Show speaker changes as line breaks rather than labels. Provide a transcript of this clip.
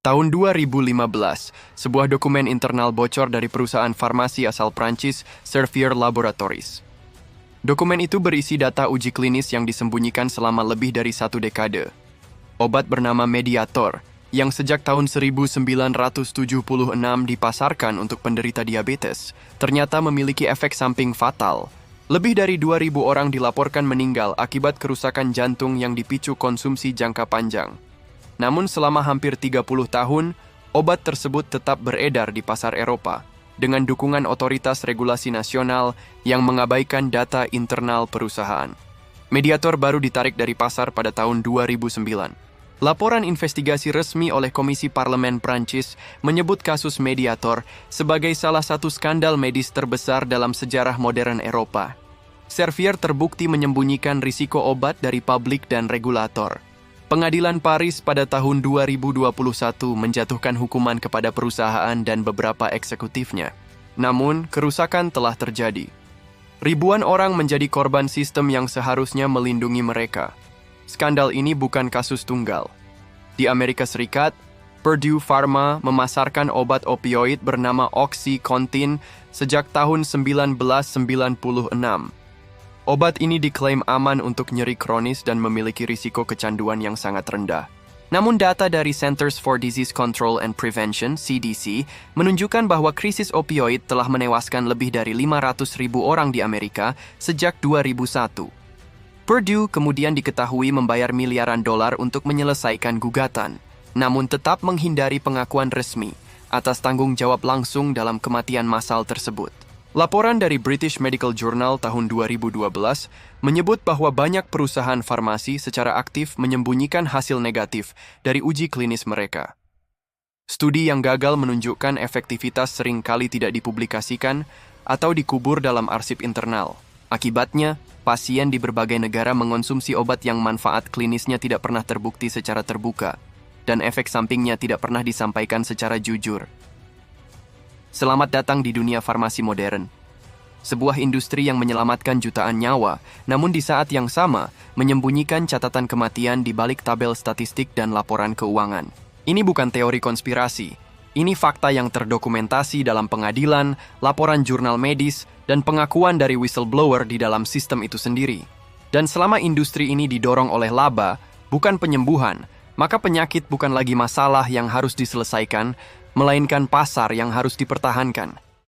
Tahun 2015, sebuah dokumen internal bocor dari perusahaan farmasi asal Prancis, Servier Laboratories. Dokumen itu berisi data uji klinis yang disembunyikan selama lebih dari 1 dekade. Obat bernama Mediator, yang sejak tahun 1976 dipasarkan untuk penderita diabetes, ternyata memiliki efek samping fatal. Lebih dari 2.000 orang dilaporkan meninggal akibat kerusakan jantung yang dipicu konsumsi jangka panjang. Namun selama hampir 30 tahun, obat tersebut tetap beredar di pasar Eropa dengan dukungan otoritas regulasi nasional yang mengabaikan data internal perusahaan. Mediator baru ditarik dari pasar pada tahun 2009. Laporan investigasi resmi oleh Komisi Parlemen Prancis menyebut kasus Mediator sebagai salah satu skandal medis terbesar dalam sejarah modern Eropa. Servier terbukti menyembunyikan risiko obat dari publik dan regulator. Pengadilan Paris pada tahun 2021 menjatuhkan hukuman kepada perusahaan dan beberapa eksekutifnya. Namun, kerusakan telah terjadi. Ribuan orang menjadi korban sistem yang seharusnya melindungi mereka. Skandal ini bukan kasus tunggal. Di Amerika Serikat, Purdue Pharma memasarkan obat opioid bernama OxyContin sejak tahun 1996. Obat ini diklaim aman untuk nyeri kronis dan memiliki risiko kecanduan yang sangat rendah. Namun data dari Centers for Disease Control and Prevention, CDC, menunjukkan bahwa krisis opioid telah menewaskan lebih dari 500.000 orang di Amerika sejak 2001. Purdue kemudian diketahui membayar miliaran dolar untuk menyelesaikan gugatan, namun tetap menghindari pengakuan resmi atas tanggung jawab langsung dalam kematian massal tersebut. Laporan dari British Medical Journal tahun 2012 menyebut bahwa banyak perusahaan farmasi secara aktif menyembunyikan hasil negatif dari uji klinis mereka. Studi yang gagal menunjukkan efektivitas seringkali tidak dipublikasikan atau dikubur dalam arsip internal. Akibatnya, pasien di berbagai negara mengonsumsi obat yang manfaat klinisnya tidak pernah terbukti secara terbuka, dan efek sampingnya tidak pernah disampaikan secara jujur. Selamat datang di dunia farmasi modern. Sebuah industri yang menyelamatkan jutaan nyawa, namun di saat yang sama menyembunyikan catatan kematian di balik tabel statistik dan laporan keuangan. Ini bukan teori konspirasi. Ini fakta yang terdokumentasi dalam pengadilan, laporan jurnal medis, dan pengakuan dari whistleblower di dalam sistem itu sendiri. Dan selama industri ini didorong oleh laba, bukan penyembuhan, maka penyakit bukan lagi masalah yang harus diselesaikan, melainkan pasar yang harus dipertahankan.